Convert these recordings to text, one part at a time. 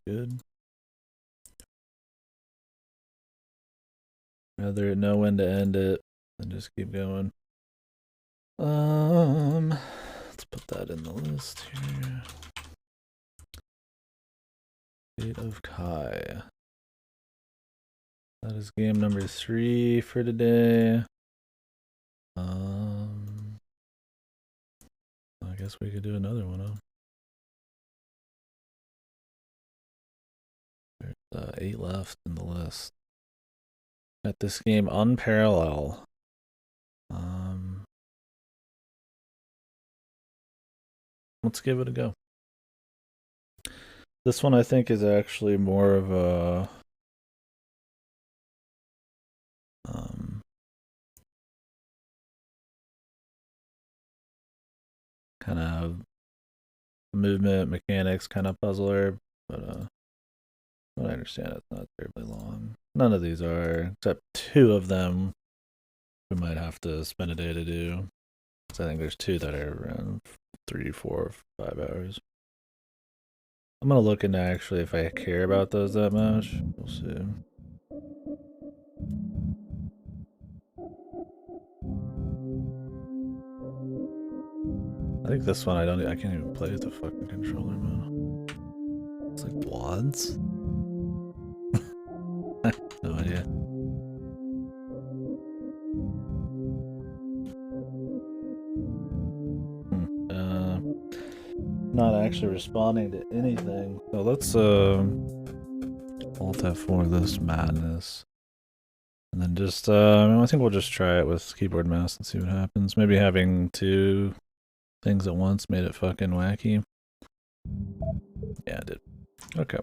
good. Rather know when to end it than just keep going. Let's put that in the list here. Fate of Kai. That is game number 3 for today. I guess we could do another one, huh? There's 8 left in the list. Got this game Unparallel. Let's give it a go. This one I think is actually more of a kind of movement mechanics kind of puzzler, but I understand it's not terribly long. None of these are, except 2 of them we might have to spend a day to do. So I think there's 2 that are around 3, 4, 5 hours. I'm gonna look into actually if I care about those that much. We'll see. I think this one I can't even play with the fucking controller, man. It's like wads. No idea. Not actually responding to anything. So let's Alt F4 this madness. And then just I think we'll just try it with keyboard mouse and see what happens. Maybe having 2 things at once made it fucking wacky. Yeah, it did. Okay.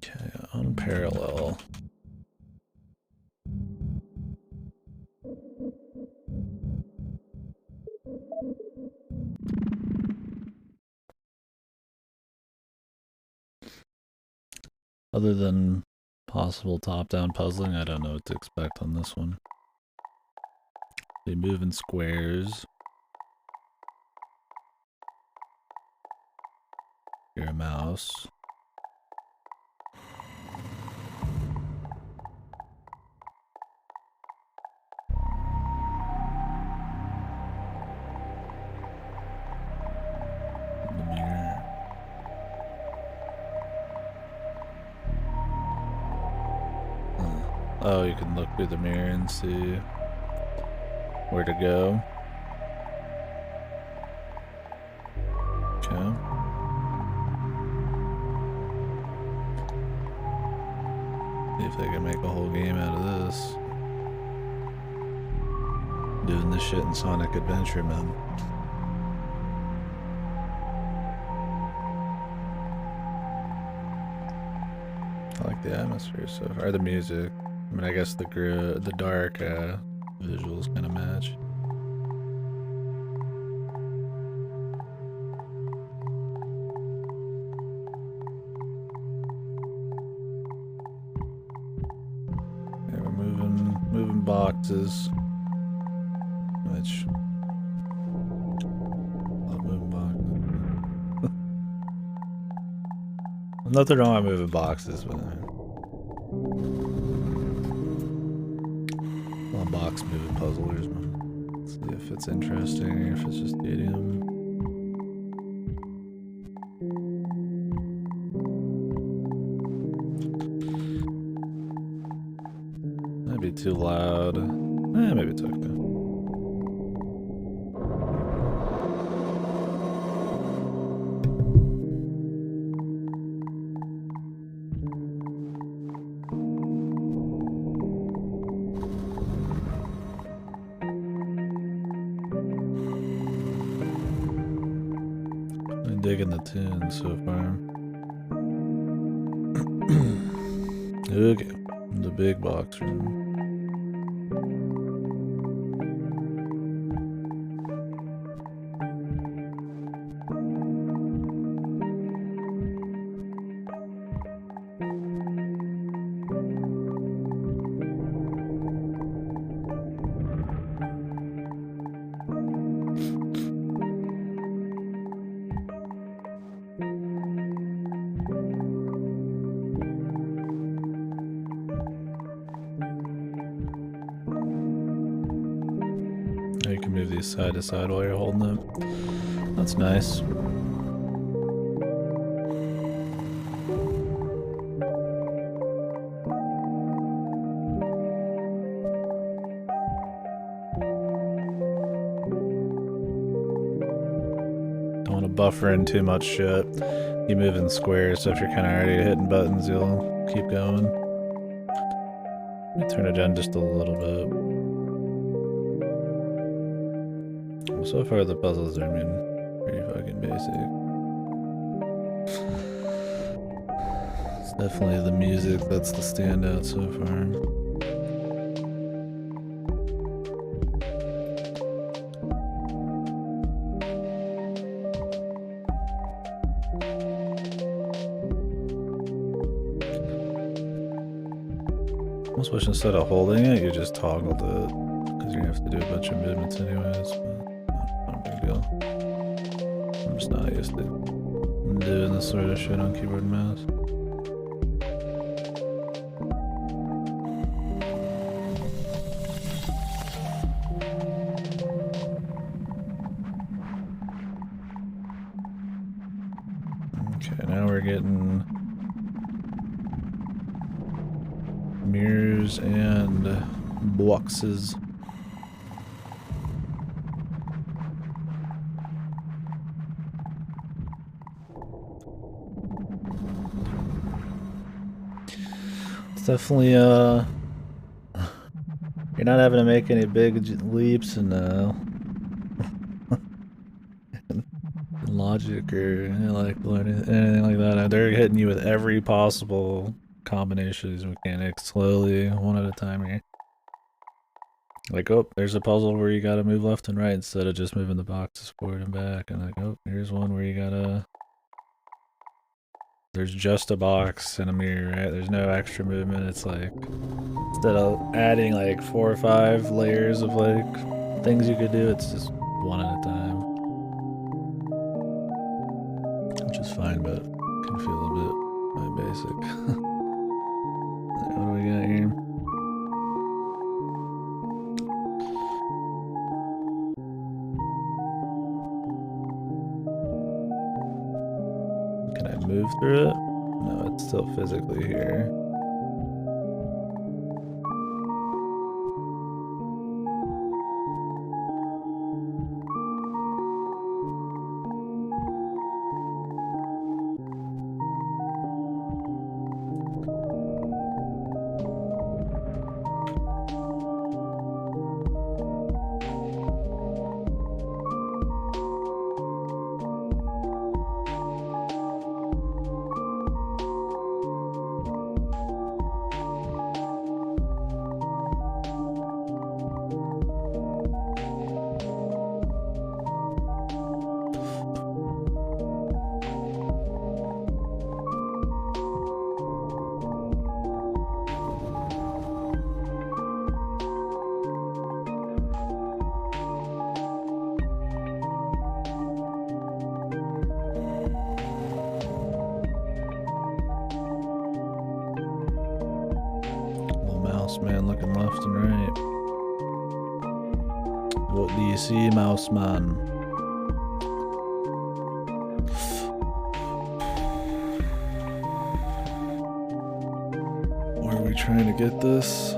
Okay, Unparallel. Other than possible top-down puzzling, I don't know what to expect on this one. They move in squares. You're a mouse. The mirror. Oh, you can look through the mirror and see where to go. Okay. See if they can make a whole game out of this. Doing this shit in Sonic Adventure, man. I like the atmosphere so far. The music. I mean, I guess the dark visuals kind of match. Yeah, we're moving boxes. Which love moving boxes. Nothing wrong with moving boxes, but box moving puzzlers. Let's see if it's interesting or if it's just tedium. Might be too loud. Maybe it's okay. Digging the tune so far. Okay, the big box room. can move these side to side while you're holding it. That's nice. Don't want to buffer in too much shit. You move in squares, so if you're kind of already hitting buttons, you'll keep going. Let me turn it down just a little bit. Well, so far the puzzles are, I mean, pretty fucking basic. It's definitely the music that's the standout so far. Almost wish instead of holding it, you just toggled it, because you're gonna have to do a bunch of movements anyways, but not a big deal. I'm just not used to doing this sort of shit on keyboard and mouse. Okay, now we're getting mirrors and boxes. It's definitely you're not having to make any big leaps and logic or anything like that. They're hitting you with every possible combination of these mechanics slowly, one at a time here. Like, oh, there's a puzzle where you gotta move left and right instead of just moving the boxes forward and back. And like, oh, here's one where you gotta... There's just a box and a mirror, right? There's no extra movement. It's like, instead of adding like 4 or 5 layers of like things you could do, it's just one at a time. Which is fine, but can feel a bit basic. What do we got here? Can I move through it? No, it's still physically here. Man looking left and right. What do you see, mouse man? Where are we trying to get this?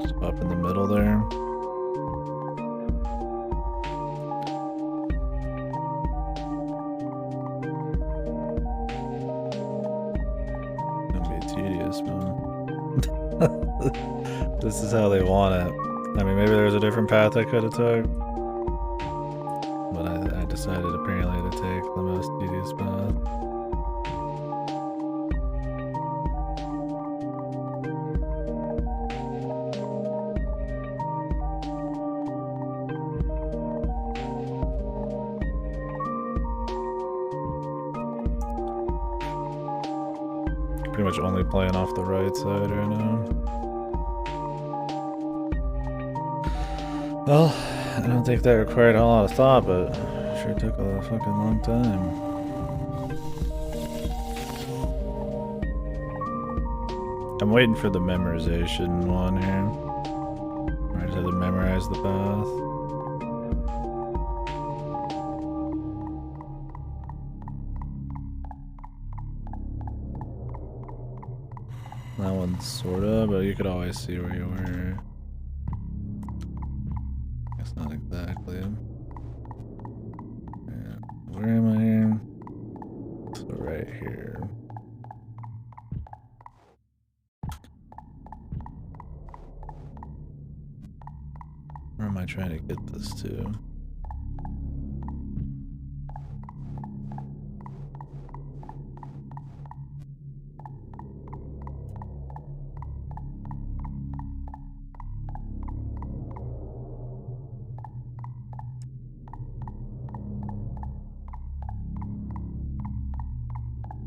Just up in the middle there. This is how they want it. I mean, maybe there's a different path I could have took, but I decided apparently to take the most tedious path. Pretty much only playing off the right side right now. Well, I don't think that required a lot of thought, but it sure took a fucking long time. I'm waiting for the memorization one here. I just have to memorize the path. That one's sorta, but you could always see where you were. Guess not exactly. Yeah. Where am I here? So right here. Where am I trying to get this to?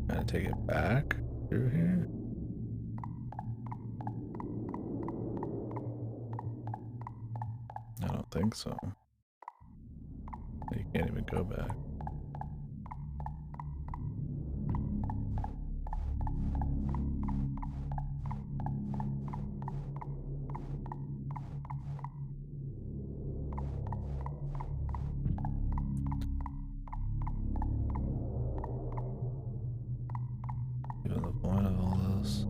Trying to take it back through here? I don't think so. You can't even go back. Given the point of all this.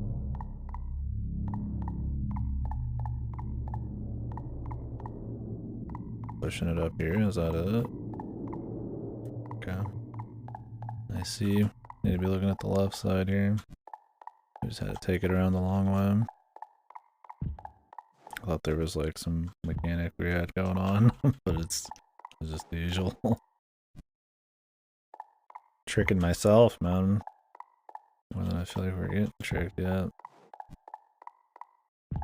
Pushing it up here, is that it? Okay. I see. Need to be looking at the left side here. I just had to take it around the long way. I thought there was like some mechanic we had going on, but it's just the usual. Tricking myself, man. More than I feel like we're getting tricked yet.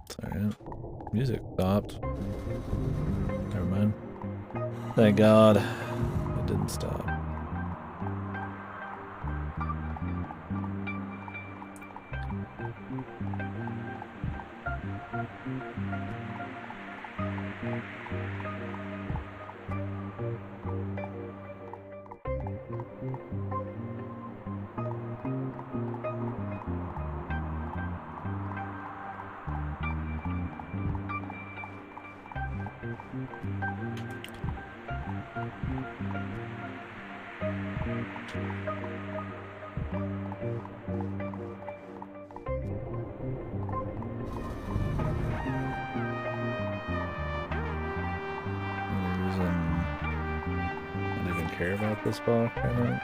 It's alright. Music stopped. Never mind. Thank God it didn't stop. Care about this block, I think.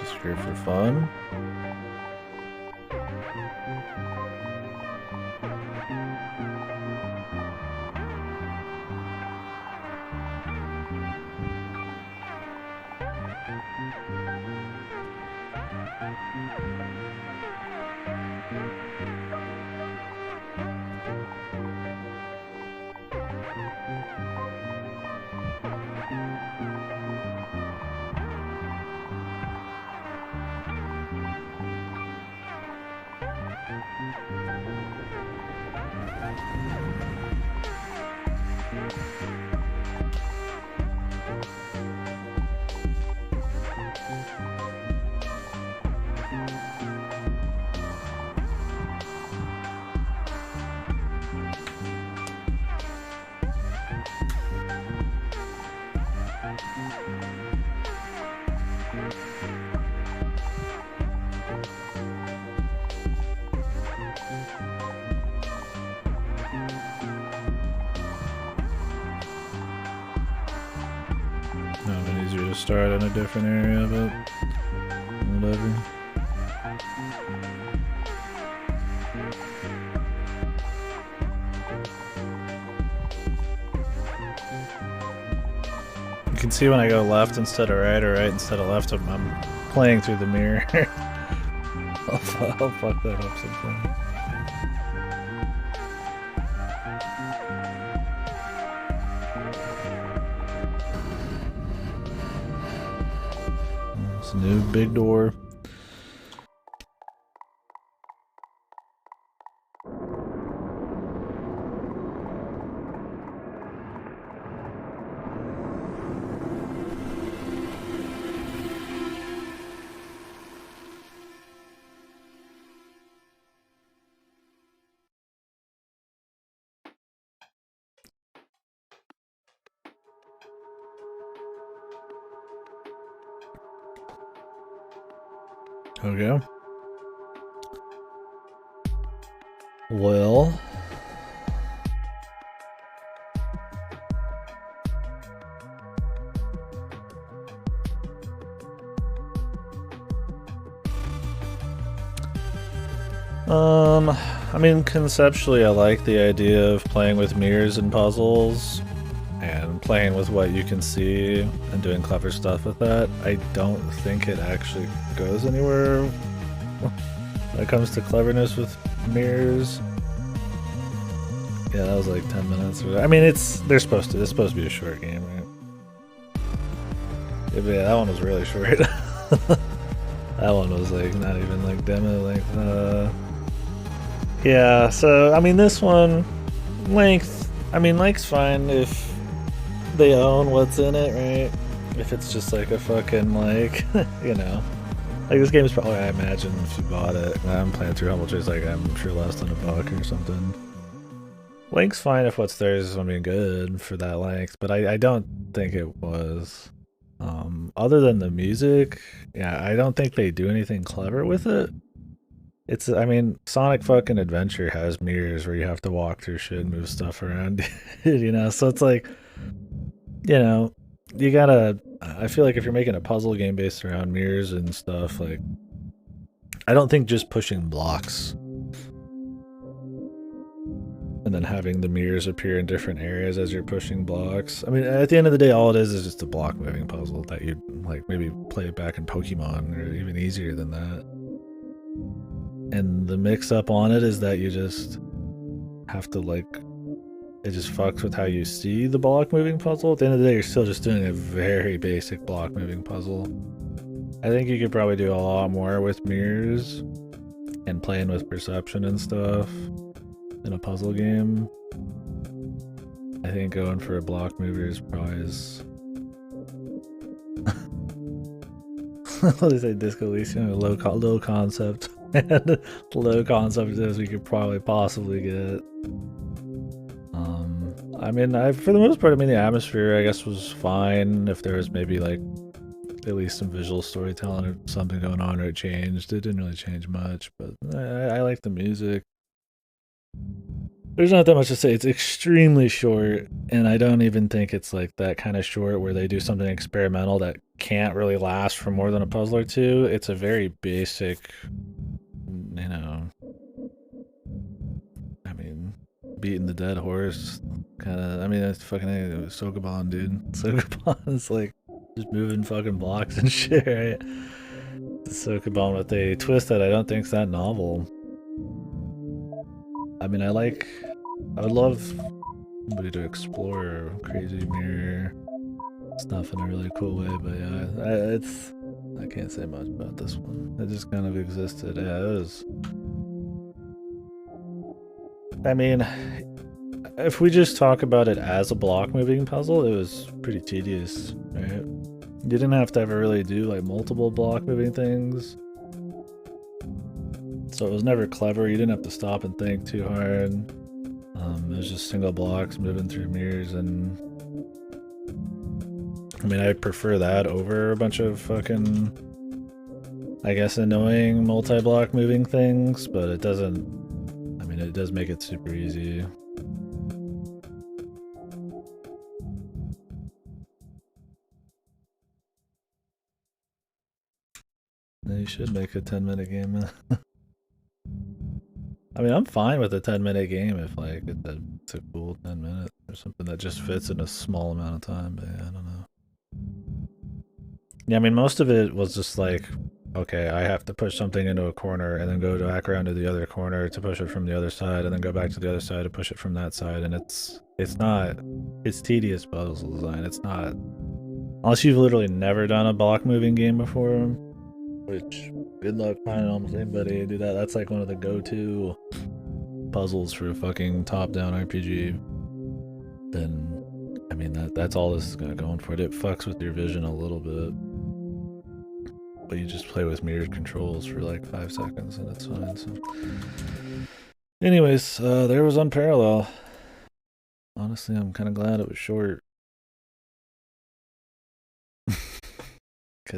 Just here for fun. Start in a different area, but whatever. You can see when I go left instead of right or right instead of left, I'm playing through the mirror. I'll fuck that up sometime. It's a new big door. Okay. Well, I mean, conceptually, I like the idea of playing with mirrors and puzzles and playing with what you can see and doing clever stuff with that. I don't think it actually goes anywhere when it comes to cleverness with mirrors. Yeah, that was like 10 minutes. I mean, it's supposed to be a short game, right? Yeah, but yeah, that one was really short. That one was like not even like demo length. Yeah, so I mean, this one length. I mean, length's fine if they own what's in it, right? If it's just like a fucking like, you know, like this game is probably, I imagine, if you bought it, I'm playing through how much it's like, I'm sure less than $1 or something. Length's fine if what's there is something good for that length, but I don't think it was. Other than the music, yeah, I don't think they do anything clever with it. I mean, Sonic fucking Adventure has mirrors where you have to walk through shit and move stuff around, you know? So it's like, you know, you gotta. I feel like if you're making a puzzle game based around mirrors and stuff, like, I don't think just pushing blocks and then having the mirrors appear in different areas as you're pushing blocks. I mean, at the end of the day, all it is just a block moving puzzle that you'd like maybe play it back in Pokemon or even easier than that. And the mix up on it is that you just have to like, it just fucks with how you see the block moving puzzle. At the end of the day, you're still just doing a very basic block moving puzzle. I think you could probably do a lot more with mirrors and playing with perception and stuff in a puzzle game. I think going for a block mover is probably what did I say? Disco Elysium, low concept, and low concept as we could probably possibly get. I mean, for the most part, I mean, the atmosphere, I guess, was fine. If there was maybe like at least some visual storytelling or something going on, or it changed. It didn't really change much, but I like the music. There's not that much to say. It's extremely short, and I don't even think it's like that kind of short where they do something experimental that can't really last for more than a puzzle or two. It's a very basic, you know, I mean, beating the dead horse kind of. I mean, it's fucking Sokoban, dude. Sokoban is like just moving fucking blocks and shit, right? Sokoban with a twist that I don't think's that novel. I mean, I would love somebody to explore Crazy Mirror stuff in a really cool way, but yeah, I can't say much about this one. It just kind of existed. Yeah, it was. I mean, if we just talk about it as a block moving puzzle, it was pretty tedious, right? You didn't have to ever really do like multiple block moving things. So it was never clever. You didn't have to stop and think too hard. It was just single blocks moving through mirrors, and I mean, I'd prefer that over a bunch of fucking, I guess, annoying multi-block moving things, but it doesn't, I mean, it does make it super easy. You should make a 10-minute game. I mean, I'm fine with a 10-minute game if like it's a cool 10 minutes or something that just fits in a small amount of time, but yeah, I don't know. Yeah, I mean, most of it was just like, okay, I have to push something into a corner and then go back around to the other corner to push it from the other side and then go back to the other side to push it from that side, and it's tedious puzzle design. It's not, unless you've literally never done a block moving game before, which good luck finding almost anybody to do that. That's like one of the go-to puzzles for a fucking top-down RPG. Then, I mean, that's all this is going for it. It fucks with your vision a little bit, but you just play with mirrored controls for like 5 seconds and it's fine. So, anyways, there was Unparallel. Honestly, I'm kind of glad it was short.